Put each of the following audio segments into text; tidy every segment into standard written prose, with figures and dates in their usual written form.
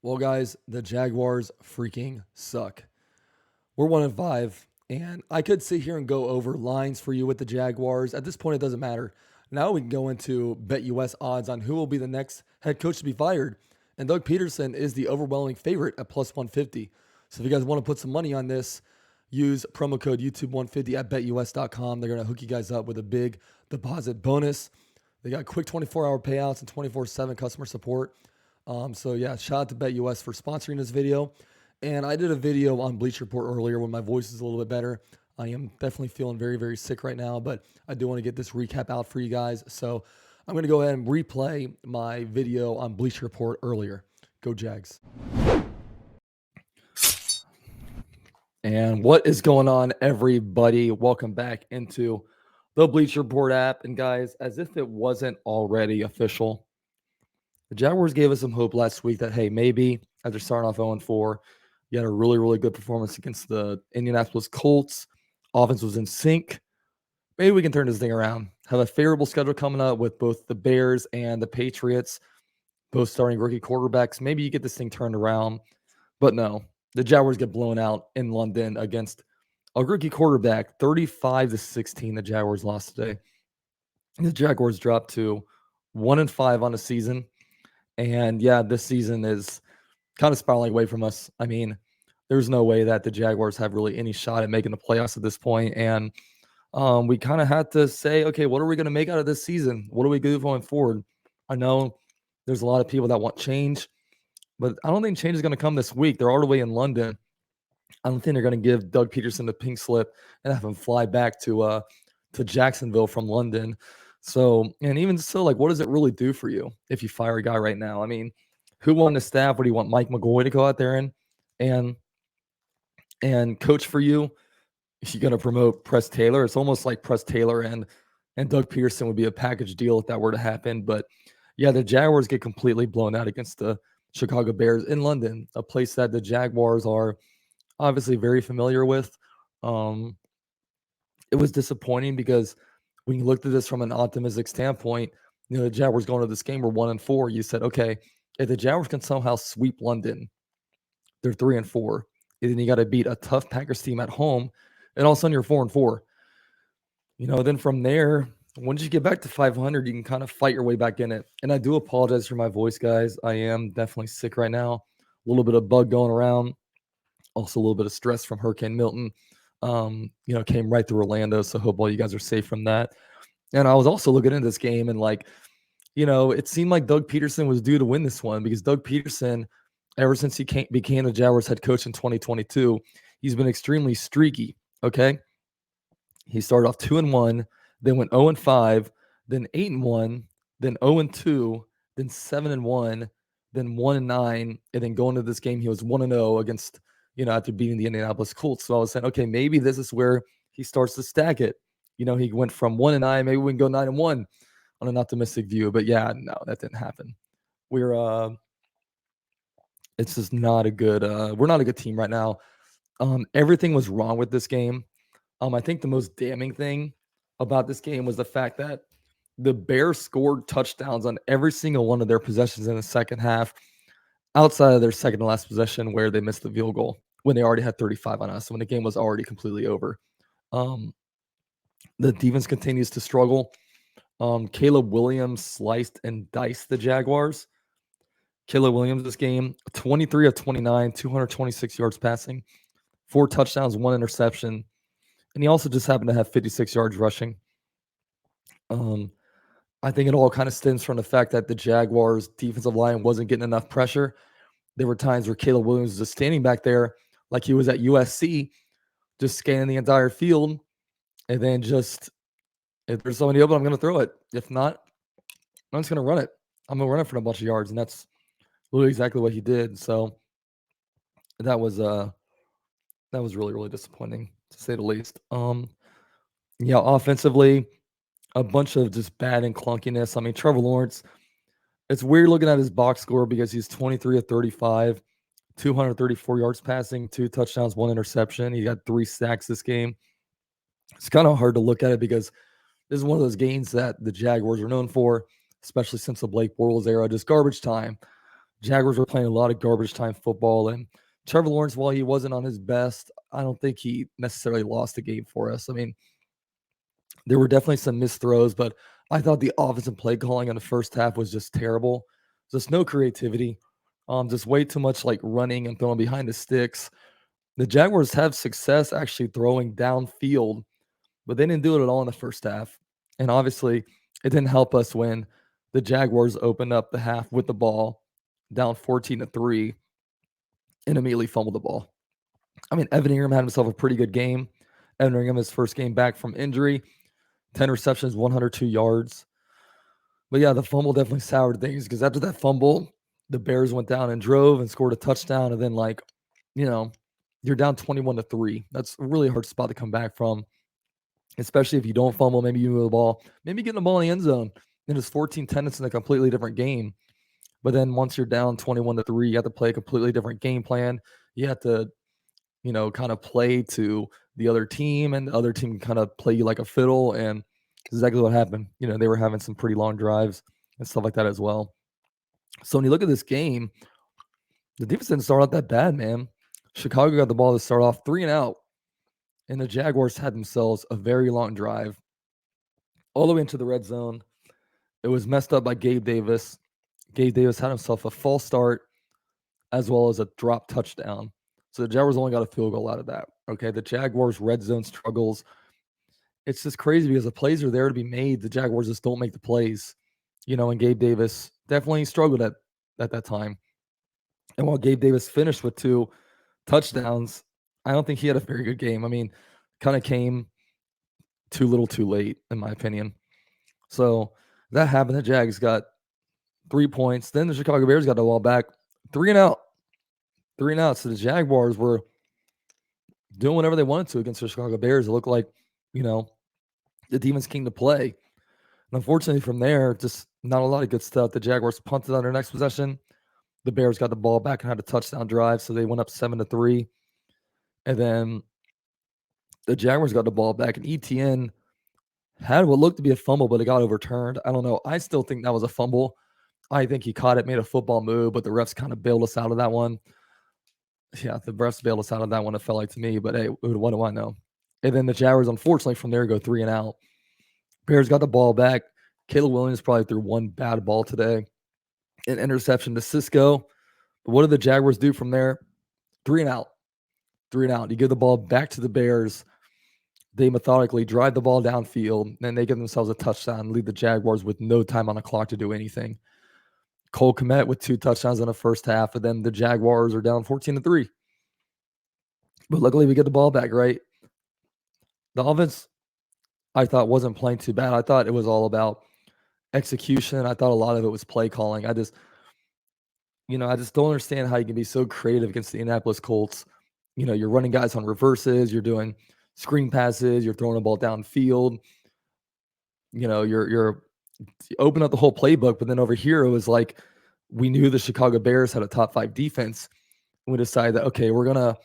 Well, guys, the Jaguars freaking suck. We're 1-5, and I could sit here and go over lines for you with the Jaguars. At this point, it doesn't matter. Now we can go into BetUS odds on who will be the next head coach to be fired. And Doug Peterson is the overwhelming favorite at plus 150. So if you guys want to put some money on this, use promo code YouTube150 at betus.com. They're going to hook you guys up with a big deposit bonus. They got quick 24-hour payouts and 24/7 customer support. So yeah, shout out to BetUS for sponsoring this video. And I did a video on Bleach Report earlier when my voice is a little bit better. I am definitely feeling very, very sick right now, but I do want to get this recap out for you guys. So I'm going to go ahead and replay my video on Bleach Report earlier. Go Jags. And what is going on, everybody? Welcome back into the Bleach Report app. And guys, as if it wasn't already official, the Jaguars gave us some hope last week that, hey, maybe after starting off 0-4, you had a really, really good performance against the Indianapolis Colts. Offense was in sync. Maybe we can turn this thing around. Have a favorable schedule coming up with both the Bears and the Patriots, both starting rookie quarterbacks. Maybe you get this thing turned around. But no, the Jaguars get blown out in London against a rookie quarterback, 35-16. The Jaguars lost today. The Jaguars dropped to 1-5 on the season. And yeah, this season is kind of spiraling away from us. I mean, there's no way that the Jaguars have really any shot at making the playoffs at this point. And we kind of had to say, okay, what are we going to make out of this season? What do we do going forward? I know there's a lot of people that want change, but I don't think change is going to come this week. They're all the way in London. I don't think they're going to give Doug Peterson the pink slip and have him fly back to Jacksonville from London. So, and even so, like, what does it really do for you if you fire a guy right now? I mean, who on the staff? What do you want Mike McGoy to go out there and coach for you? If you're going to promote Press Taylor, it's almost like Press Taylor and Doug Peterson would be a package deal if that were to happen. But yeah, the Jaguars get completely blown out against the Chicago Bears in London, a place that the Jaguars are obviously very familiar with. It was disappointing because when you looked at this from an optimistic standpoint, you know, the Jaguars going to this game were 1-4. You said, okay, if the Jaguars can somehow sweep London, they're 3-4. And then you got to beat a tough Packers team at home, and all of a sudden you're 4-4. You know, then from there, once you get back to 500, you can kind of fight your way back in it. And I do apologize for my voice, guys. I am definitely sick right now. A little bit of bug going around. Also a little bit of stress from Hurricane Milton. Came right through Orlando. So hope all you guys are safe from that. And I was also looking into this game and it seemed like Doug Peterson was due to win this one because Doug Peterson, ever since he became the Jaguars head coach in 2022, he's been extremely streaky. Okay. He started off 2-1, then went 0-5, then 8-1, then 0-2, then 7-1, then 1-9, and then going to this game, he was 1-0 against, after beating the Indianapolis Colts. So I was saying, okay, maybe this is where he starts to stack it. He went from 1-9, maybe we can go 9-1 on an optimistic view. But yeah, no, that didn't happen. It's just not a good, we're not a good team right now. Everything was wrong with this game. I think the most damning thing about this game was the fact that the Bears scored touchdowns on every single one of their possessions in the second half, outside of their second to last possession where they missed the field goal when they already had 35 on us, when the game was already completely over. The defense continues to struggle. Caleb Williams sliced and diced the Jaguars. Caleb Williams this game, 23 of 29, 226 yards passing, 4 touchdowns, 1 interception. And he also just happened to have 56 yards rushing. I think it all kind of stems from the fact that the Jaguars' defensive line wasn't getting enough pressure. There were times where Caleb Williams was just standing back there like he was at USC, just scanning the entire field. And then just, if there's somebody open, I'm going to throw it. If not, I'm just going to run it. I'm going to run it for a bunch of yards. And that's literally exactly what he did. So that was really, really disappointing, to say the least. Offensively, a bunch of just bad and clunkiness. I mean, Trevor Lawrence, it's weird looking at his box score because he's 23 of 35, 234 yards passing, 2 touchdowns, 1 interception. He got 3 sacks this game. It's kind of hard to look at it because this is one of those games that the Jaguars are known for, especially since the Blake Bortles era, just garbage time. Jaguars were playing a lot of garbage time football, and Trevor Lawrence, while he wasn't on his best, I don't think he necessarily lost the game for us. I mean, there were definitely some missed throws, but I thought the offensive play calling in the first half was just terrible. Just no creativity. Just way too much like running and throwing behind the sticks. The Jaguars have success actually throwing downfield, but they didn't do it at all in the first half. And obviously, it didn't help us when the Jaguars opened up the half with the ball down 14-3 and immediately fumbled the ball. I mean, Evan Ingram had himself a pretty good game. Evan Ingram, his first game back from injury, 10 receptions, 102 yards. But yeah, the fumble definitely soured things because after that fumble, the Bears went down and drove and scored a touchdown. And then, like, you know, you're down 21-3. That's a really hard spot to come back from, especially if you don't fumble. Maybe you move the ball, maybe getting the ball in the end zone. Then it's 14-10. It's in a completely different game. But then once you're down 21-3, you have to play a completely different game plan. You have to, kind of play to the other team, and the other team can kind of play you like a fiddle. And exactly what happened. They were having some pretty long drives and stuff like that as well. So when you look at this game, the defense didn't start out that bad, man. Chicago got the ball to start off 3-and-out, and the Jaguars had themselves a very long drive all the way into the red zone. It was messed up by Gabe Davis. Gabe Davis had himself a false start as well as a drop touchdown. So the Jaguars only got a field goal out of that. Okay, the Jaguars' red zone struggles. It's just crazy because the plays are there to be made. The Jaguars just don't make the plays. And Gabe Davis definitely struggled at that time. And while Gabe Davis finished with 2 touchdowns, I don't think he had a very good game. I mean, kind of came too little too late, in my opinion. So that happened. The Jags got 3 points. Then the Chicago Bears got the ball back. 3-and-out. 3-and-out. So the Jaguars were doing whatever they wanted to against the Chicago Bears. It looked like, the defense came to play. And unfortunately, from there, just not a lot of good stuff. The Jaguars punted on their next possession. The Bears got the ball back and had a touchdown drive, so they went up 7-3. And then the Jaguars got the ball back, and ETN had what looked to be a fumble, but it got overturned. I don't know. I still think that was a fumble. I think he caught it, made a football move, but the refs kind of bailed us out of that one. Yeah, the refs bailed us out of that one, it felt like to me, but hey, what do I know? And then the Jaguars, unfortunately, from there go 3-and-out. Bears got the ball back. Caleb Williams probably threw one bad ball today. An interception to Cisco. But what did the Jaguars do from there? 3-and-out. 3-and-out. You give the ball back to the Bears. They methodically drive the ball downfield, and they give themselves a touchdown and lead the Jaguars with no time on the clock to do anything. Cole Kmet with 2 touchdowns in the first half, and then the Jaguars are down 14-3. But luckily, we get the ball back, right? The offense, I thought, wasn't playing too bad. I thought it was all about execution. I thought a lot of it was play calling. I just don't understand how you can be so creative against the Indianapolis Colts. You're running guys on reverses, you're doing screen passes, you're throwing the ball downfield. You're open up the whole playbook, but then over here it was like we knew the Chicago Bears had a top 5 defense, and we decided that okay, we're gonna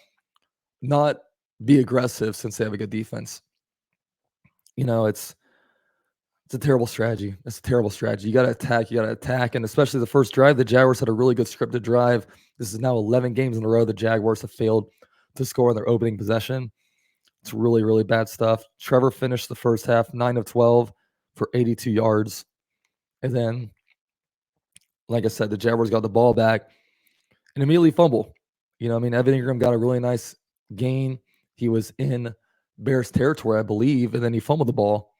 not be aggressive since they have a good defense. It's a terrible strategy. It's a terrible strategy. You got to attack. And especially the first drive, the Jaguars had a really good scripted drive. This is now 11 games in a row the Jaguars have failed to score on their opening possession. It's really, really bad stuff. Trevor finished the first half 9 of 12 for 82 yards. And then, like I said, the Jaguars got the ball back and immediately fumble. Evan Ingram got a really nice gain. He was in Bears territory, I believe, and then he fumbled the ball.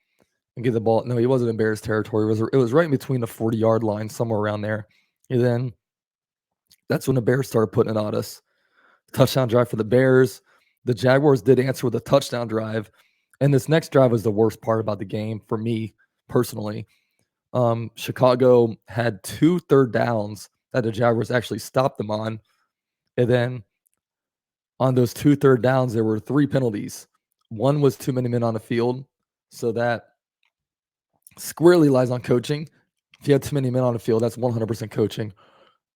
And get the ball. No, he wasn't in Bears territory. It was right in between the 40-yard line, somewhere around there. And then that's when the Bears started putting it on us. Touchdown drive for the Bears. The Jaguars did answer with a touchdown drive. And this next drive was the worst part about the game for me personally. Chicago had 2 third downs that the Jaguars actually stopped them on. And then on those 2 third downs, there were 3 penalties. One was too many men on the field. So that squarely lies on coaching. If you had too many men on the field, that's 100% coaching.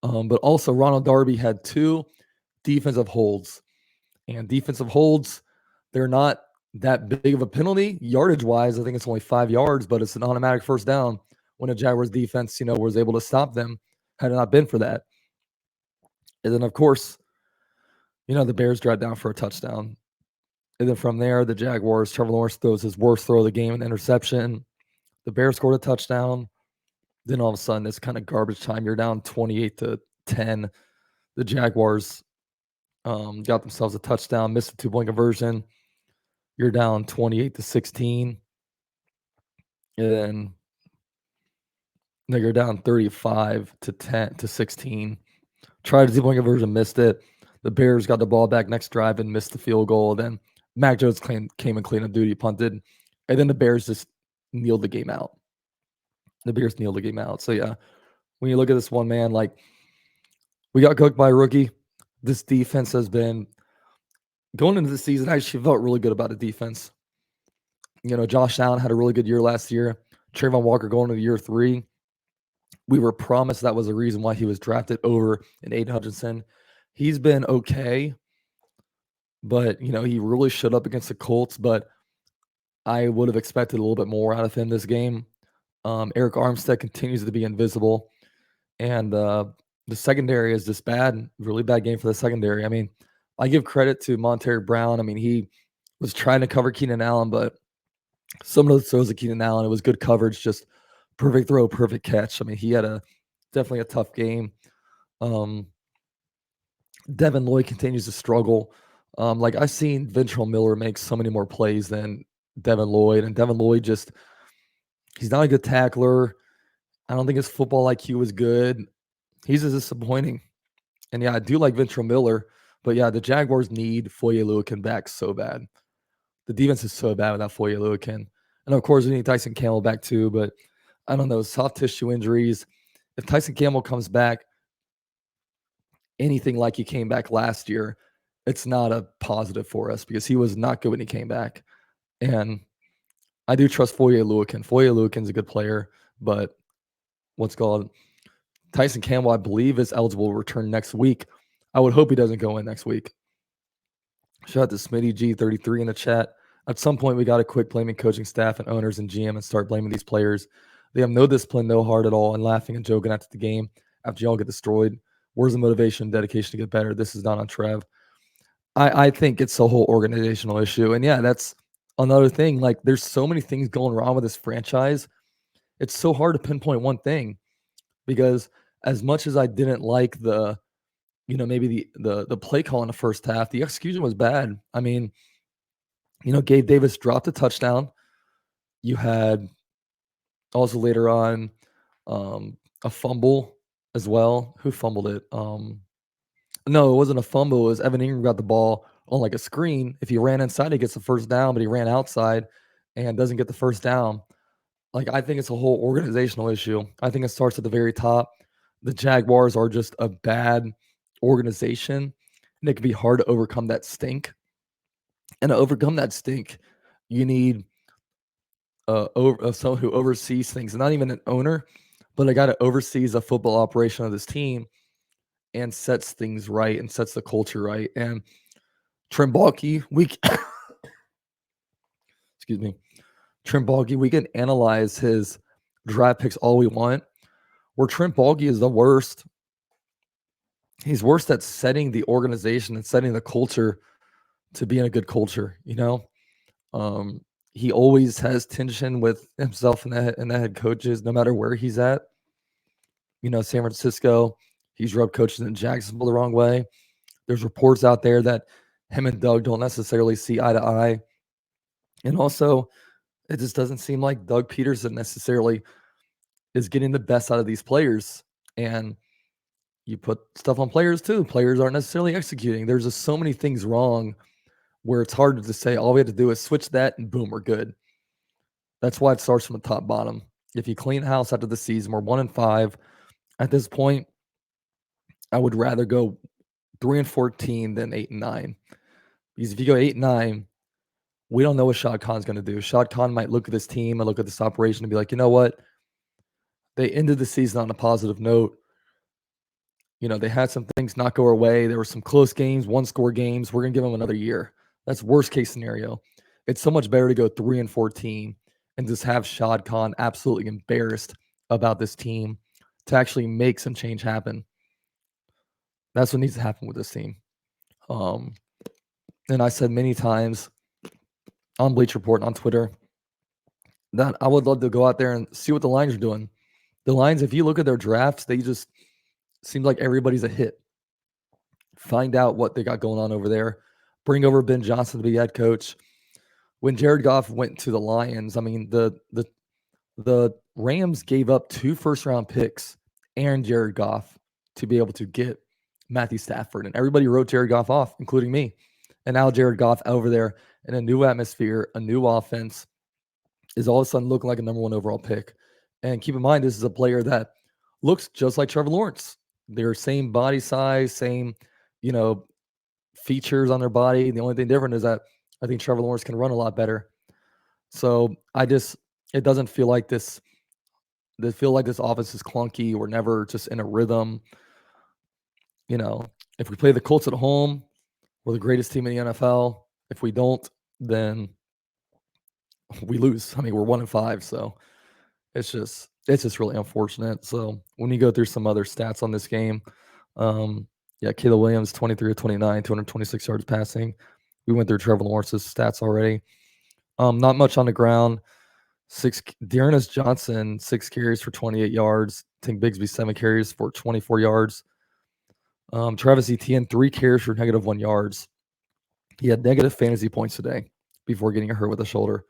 But also, Ronald Darby had 2 defensive holds. And defensive holds, they're not that big of a penalty. Yardage-wise, I think it's only 5 yards, but it's an automatic first down when a Jaguars defense, was able to stop them had it not been for that. And then, of course, the Bears drive down for a touchdown. And then from there, the Jaguars, Trevor Lawrence throws his worst throw of the game, an interception. The Bears scored a touchdown. Then all of a sudden, it's kind of garbage time. You're down 28-10. The Jaguars got themselves a touchdown, missed a 2-point conversion. You're down 28-16. And then you're down 35-16. Tried a 2-point conversion, missed it. The Bears got the ball back next drive and missed the field goal. Then Mac Jones came and cleaned up duty, punted. And then the Bears just kneeled the game out. So, yeah, when you look at this one, man, like, we got cooked by a rookie. This defense has been going into the season. I actually felt really good about the defense. Josh Allen had a really good year last year. Trayvon Walker going into year 3. We were promised that was the reason why he was drafted over an Aiden Hutchinson. He's been okay, but, he really showed up against the Colts, but I would have expected a little bit more out of him this game. Eric Armstead continues to be invisible, and the secondary is just bad, really bad game for the secondary. I mean, I give credit to Monterey Brown. I mean, he was trying to cover Keenan Allen, but some of those throws of Keenan Allen, it was good coverage, just perfect throw, perfect catch. I mean, he had definitely a tough game. Devin Lloyd continues to struggle. Like, I've seen Ventrell Miller make so many more plays than Devin Lloyd, and Devin Lloyd he's not a good tackler. I don't think his football IQ is good. He's just disappointing. And yeah, I do like Ventrell Miller, but yeah, the Jaguars need Foye-Oluokun back so bad. The defense is so bad without Foye-Oluokun. And of course, we need Tyson Campbell back too, but I don't know, soft tissue injuries. If Tyson Campbell comes back anything like he came back last year, it's not a positive for us because he was not good when he came back. And I do trust Foye-Oluokun. Foye-Oluokun's a good player, but Tyson Campbell, I believe, is eligible to return next week. I would hope he doesn't go in next week. Shout out to Smitty G33 in the chat. At some point, we got to quit blaming coaching staff and owners and GM and start blaming these players. They have no discipline, no heart at all, and laughing and joking after the game after y'all get destroyed. Where's the motivation and dedication to get better? This is not on Trev. I think it's a whole organizational issue. And yeah, that's another thing. Like, there's so many things going wrong with this franchise. It's so hard to pinpoint one thing because as much as I didn't like maybe the play call in the first half, the execution was bad. I mean, Gabe Davis dropped a touchdown. You had also later on a fumble as well. Who fumbled it? No, it wasn't a fumble. It was Evan Ingram got the ball on like a screen. If he ran inside, he gets the first down, but he ran outside and doesn't get the first down. Like, I think it's a whole organizational issue. I think it starts at the very top. The Jaguars are just a bad organization, and it can be hard to overcome that stink. And to overcome that stink, you need someone who oversees things, not even an owner, but a guy that oversees the football operation of this team and sets things right and sets the culture right. And Trent Baalke, excuse me, Trent Baalke, we can analyze his draft picks all we want. Where Trent Baalke is the worst, he's worse at setting the organization and setting the culture to be in a good culture. He always has tension with himself and the head coaches, no matter where he's at. San Francisco, he's rubbed coaches in Jacksonville the wrong way. There's reports out there that him and Doug don't necessarily see eye to eye. And also, it just doesn't seem like Doug Peterson necessarily is getting the best out of these players. And you put stuff on players too. Players aren't necessarily executing. There's just so many things wrong where it's hard to say all we have to do is switch that and boom, we're good. That's why it starts from the top bottom. If you clean house after the season, we're 1-5. At this point, I would rather go 3-14 than 8-9. Because if you go 8-9, we don't know what Shad Khan's going to do. Shad Khan might look at this team and look at this operation and be like, you know what? They ended the season on a positive note. They had some things not go our way. There were some close games, one-score games. We're going to give them another year. That's worst case scenario. It's so much better to go 3-14 and just have Shad Khan absolutely embarrassed about this team to actually make some change happen. That's what needs to happen with this team. And I said many times on Bleach Report and on Twitter that I would love to go out there and see what the Lions are doing. The Lions, if you look at their drafts, they just seem like everybody's a hit. Find out what they got going on over there. Bring over Ben Johnson to be head coach. When Jared Goff went to the Lions, I mean, the Rams gave up 2 first-round picks and Jared Goff to be able to get Matthew Stafford. And everybody wrote Jared Goff off, including me. And now Jared Goff over there in a new atmosphere, a new offense, is all of a sudden looking like a number 1 overall pick. And keep in mind, this is a player that looks just like Trevor Lawrence. They're same body size, same, features on their body. The only thing different is that I think Trevor Lawrence can run a lot better. So it doesn't feel like this. They feel like this offense is clunky. We're never just in a rhythm. If we play the Colts at home, we're the greatest team in the NFL. If we don't, then we lose. I mean, we're 1-5. So it's just really unfortunate. So when you go through some other stats on this game, Caleb Williams, 23 of 29, 226 yards passing. We went through Trevor Lawrence's stats already. Not much on the ground. Dearness Johnson, 6 carries for 28 yards. Tank Bigsby, 7 carries for 24 yards. Travis Etienne, 3 carries for -1 yards. He had negative fantasy points today before getting hurt with the shoulder.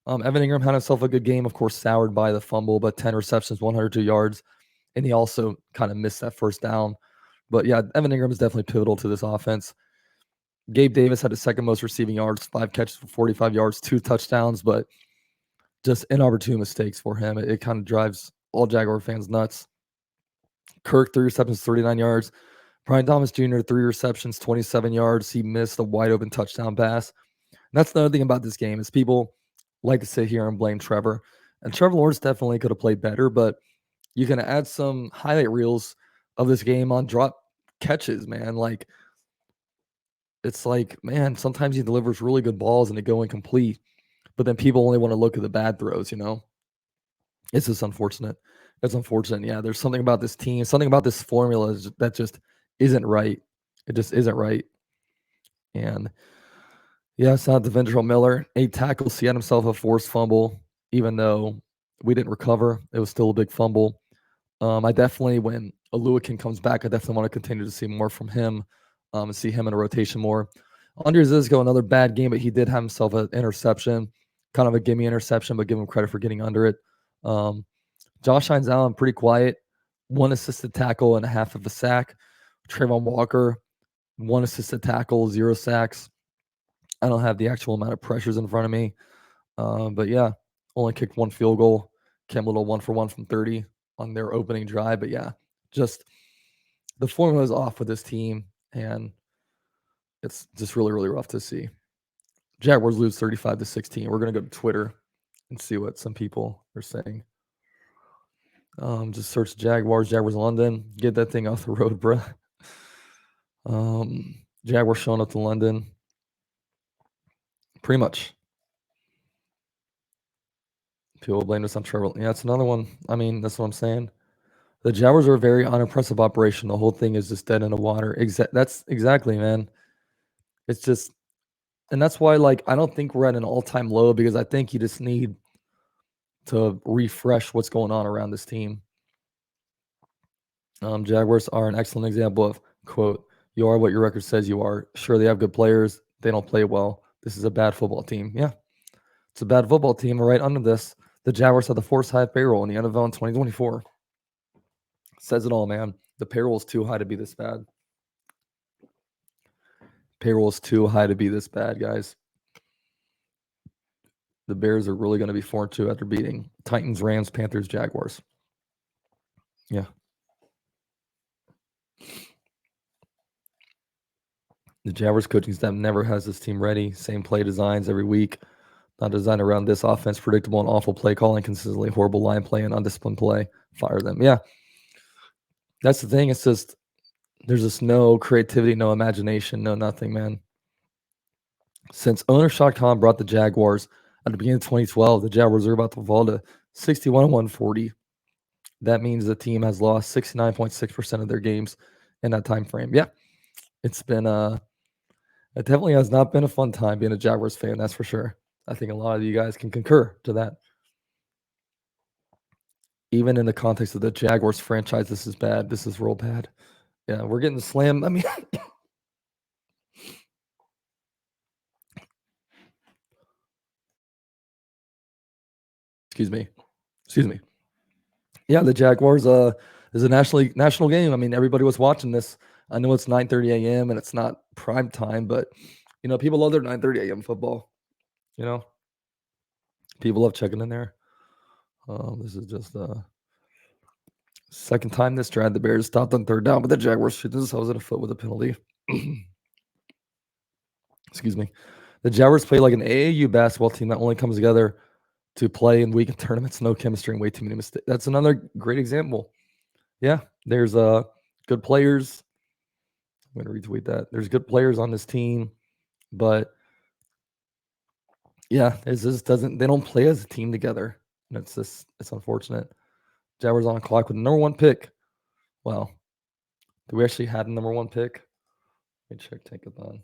Evan Ingram had himself a good game, of course, soured by the fumble, but 10 receptions, 102 yards. And he also kind of missed that first down. But yeah, Evan Ingram is definitely pivotal to this offense. Gabe Davis had the second most receiving yards, 5 catches for 45 yards, 2 touchdowns, but just inopportune mistakes for him. It kind of drives all Jaguar fans nuts. Kirk, 3 receptions, 39 yards. Brian Thomas Jr., 3 receptions, 27 yards. He missed a wide open touchdown pass. And that's another thing about this game is people like to sit here and blame Trevor. And Trevor Lawrence definitely could have played better, but you can add some highlight reels of this game on drop catches, man. It's like, man, sometimes he delivers really good balls and they go incomplete, but then people only want to look at the bad throws, It's just unfortunate. It's unfortunate. Yeah, there's something about this team, something about this formula that just isn't right. It just isn't right. And yeah, it's not Devendrell Miller. 8 tackles. He had himself a forced fumble, even though we didn't recover. It was still a big fumble. I definitely, when Oluwakin comes back, I definitely want to continue to see more from him and see him in a rotation more. Andre Zizko, another bad game, but he did have himself an interception, kind of a gimme interception, but give him credit for getting under it. Josh Hines Allen, pretty quiet. 1 assisted tackle and a half of a sack. Trayvon Walker, 1 assisted tackle, 0 sacks. I don't have the actual amount of pressures in front of me. But yeah, only kicked 1 field goal. Cam Little 1 for 1 from 30 on their opening drive. But yeah, just the formula is off with this team, and it's just really, really rough to see. Jaguars lose 35-16. We're going to go to Twitter and see what some people are saying. Just search Jaguars London. Get that thing off the road, bro. Jaguars showing up to London. Pretty much. People blame this on Trevor. Yeah, it's another one. I mean, that's what I'm saying. The Jaguars are a very unimpressive operation. The whole thing is just dead in the water. That's exactly, man. It's just, and that's why, I don't think we're at an all-time low, because I think you just need to refresh what's going on around this team. Jaguars are an excellent example of, quote, "You are what your record says you are." Sure, they have good players. They don't play well. This is a bad football team. Yeah, it's a bad football team. Right under this, the Jaguars have the 4th highest payroll in the NFL in 2024. Says it all, man. The payroll is too high to be this bad. Payroll is too high to be this bad, guys. The Bears are really going to be 4-2 after beating Titans, Rams, Panthers, Jaguars. Yeah. The Jaguars coaching staff never has this team ready. Same play designs every week. Not designed around this offense. Predictable and awful play calling. Consistently horrible line play and undisciplined play. Fire them. Yeah. That's the thing. It's just there's just no creativity, no imagination, no nothing, man. Since owner Shad Khan brought the Jaguars at the beginning of 2012, the Jaguars are about to fall to 61-140. That means the team has lost 69.6% of their games in that time frame. Yeah, it's been it definitely has not been a fun time being a Jaguars fan, that's for sure. I think a lot of you guys can concur to that. Even in the context of the Jaguars franchise, this is bad. This is real bad. Yeah, we're getting slammed. I mean, excuse me. Excuse me. Yeah, the Jaguars is a national game. I mean, everybody was watching this. I know it's 9:30 a.m. and it's not prime time, but people love their 9:30 a.m. football. You know, people love checking in there. This is just second time this drive the Bears stopped on third down, but the Jaguars shoot themselves in the foot with a penalty. Excuse me. The Jaguars play like an AAU basketball team that only comes together to play in weekend tournaments, no chemistry, and way too many mistakes. That's another great example. Yeah, there's good players. I'm going to retweet that. There's good players on this team, but yeah, it just doesn't. They don't play as a team together. And it's unfortunate. Jaguars on a clock with the number one pick. Wow, do we actually had a number one pick? Let me check Tankathon.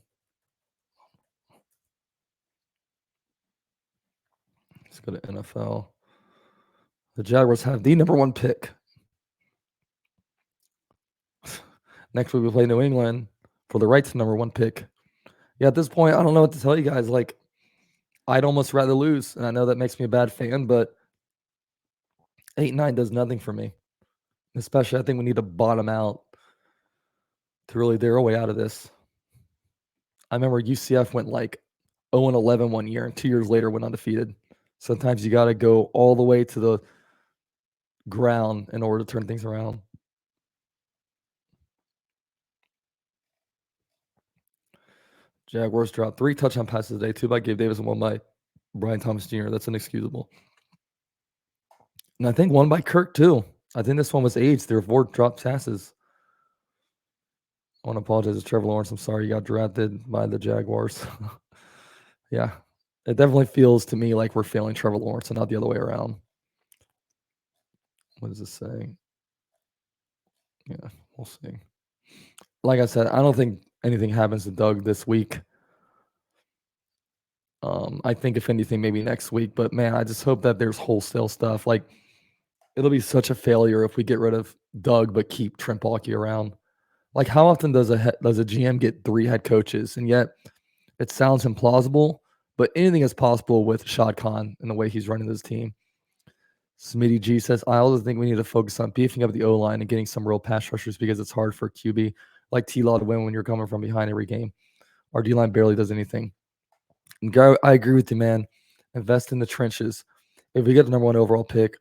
Let's go to NFL. The Jaguars have the number one pick. Next week we play New England for the right to number one pick. Yeah, at this point, I don't know what to tell you guys. Like, I'd almost rather lose, and I know that makes me a bad fan, but 8-9 does nothing for me. Especially, I think we need to bottom out to really dare our way out of this. I remember UCF went like 0-11 one year, and 2 years later went undefeated. Sometimes you got to go all the way to the ground in order to turn things around. Jaguars dropped 3 touchdown passes today, 2 by Gabe Davis and 1 by Brian Thomas Jr. That's inexcusable. And I think 1 by Kirk, too. I think this one was aged. There were 4 dropped passes. I want to apologize to Trevor Lawrence. I'm sorry you got drafted by the Jaguars. Yeah, it definitely feels to me like we're failing Trevor Lawrence and not the other way around. What does this say? Yeah, we'll see. Like I said, I don't think anything happens to Doug this week. I think if anything, maybe next week. But man, I just hope that there's wholesale stuff. Like, it'll be such a failure if we get rid of Doug but keep Trent Baalke around. Like, how often does a GM get 3 head coaches? And yet, it sounds implausible, but anything is possible with Shad Khan and the way he's running this team. Smitty G says, I also think we need to focus on beefing up the O-line and getting some real pass rushers because it's hard for QB like T-Law to win when you're coming from behind every game. Our D-line barely does anything. And I agree with you, man. Invest in the trenches. If we get the number 1 overall pick,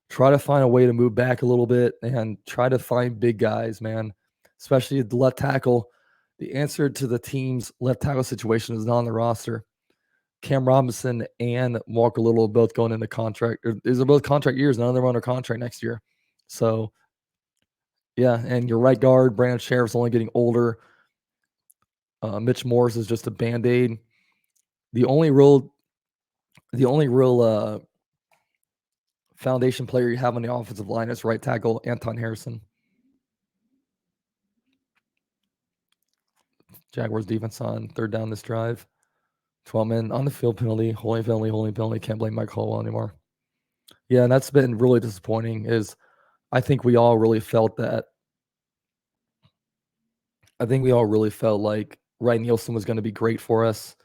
try to find a way to move back a little bit and try to find big guys, man, especially the left tackle. The answer to the team's left tackle situation is not on the roster. Cam Robinson and Walker Little are both going into contract. These are both contract years. None of them are under contract next year. So, yeah, and your right guard, Brandon Sheriff's only getting older. Mitch Morris is just a Band-Aid. The only real foundation player you have on the offensive line is right tackle Anton Harrison. Jaguars defense on third down this drive. 12 men on the field penalty, holding penalty. Can't blame Mike Caldwell anymore. Yeah, and that's been really disappointing. I think we all really felt that. I think we all really felt like Ryan Nielsen was going to be great for us,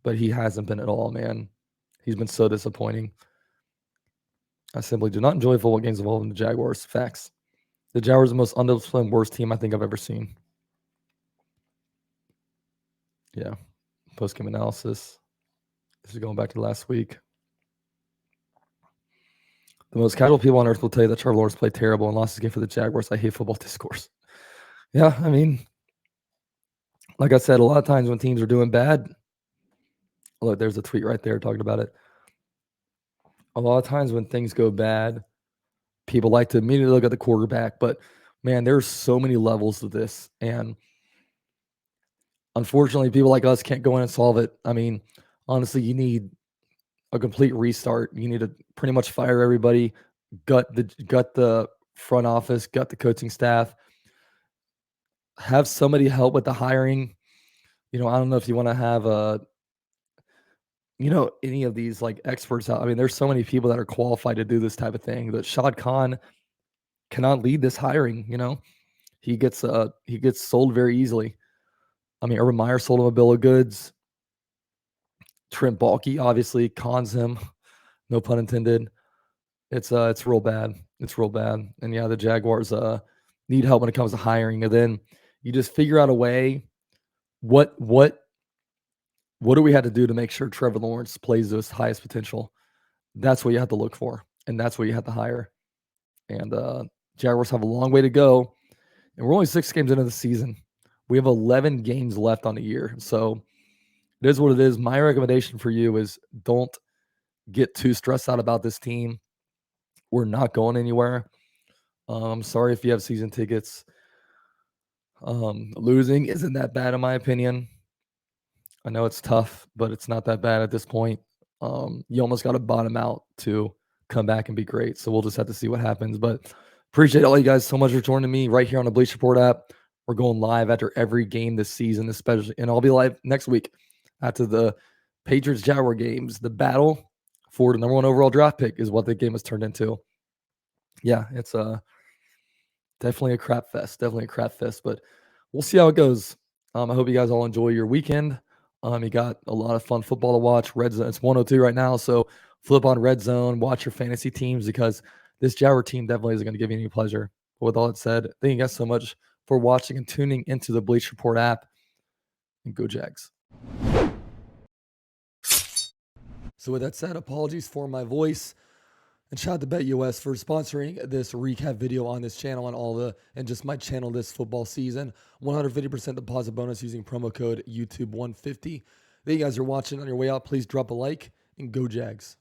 but he hasn't been at all, man. He's been so disappointing. I simply do not enjoy football games involving the Jaguars. Facts. The Jaguars are the most undisciplined, worst team I think I've ever seen. Yeah. Post-game analysis. This is going back to last week. The most casual people on earth will tell you that Trevor Lawrence played terrible and lost his game for the Jaguars. I hate football discourse. Yeah, I mean, like I said, a lot of times when teams are doing bad, look, there's a tweet right there talking about it. A lot of times when things go bad, people like to immediately look at the quarterback, but man, there's so many levels to this. And unfortunately, people like us can't go in and solve it. I mean, honestly, you need a complete restart. You need to pretty much fire everybody, gut the front office, gut the coaching staff, have somebody help with the hiring. I don't know if you want to have any of these like experts out. I mean, there's so many people that are qualified to do this type of thing. That Shad Khan cannot lead this hiring. He gets sold very easily. I mean, Urban Meyer sold him a bill of goods. Trent Baalke obviously cons him, no pun intended. It's real bad. It's real bad. And yeah, the Jaguars need help when it comes to hiring. And then you just figure out a way. What do we have to do to make sure Trevor Lawrence plays to his highest potential? That's what you have to look for, and that's what you have to hire. And Jaguars have a long way to go, and we're only 6 games into the season. We have 11 games left on the year, so it is what it is. My recommendation for you is don't get too stressed out about this team. We're not going anywhere. I'm sorry if you have season tickets. Losing isn't that bad in my opinion. I know it's tough, but it's not that bad at this point. You almost got to bottom out to come back and be great. So we'll just have to see what happens. But appreciate all you guys so much for joining me right here on the Bleach Report app. We're going live after every game this season, especially, and I'll be live next week after the Patriots Jaguar games. The battle for the #1 overall draft pick is what the game has turned into. Yeah, it's definitely a crap fest. Definitely a crap fest, but we'll see how it goes. I hope you guys all enjoy your weekend. You got a lot of fun football to watch. Red Zone, it's 102 right now, so flip on Red Zone, watch your fantasy teams because this Jaguar team definitely isn't going to give you any pleasure. But with all that said, thank you guys so much for watching and tuning into the Bleach Report app. And go Jags. So with that said, apologies for my voice. And shout out to BetUS for sponsoring this recap video on this channel and just my channel this football season. 150% deposit bonus using promo code YouTube150. Thank you guys are watching. On your way out, please drop a like and go Jags.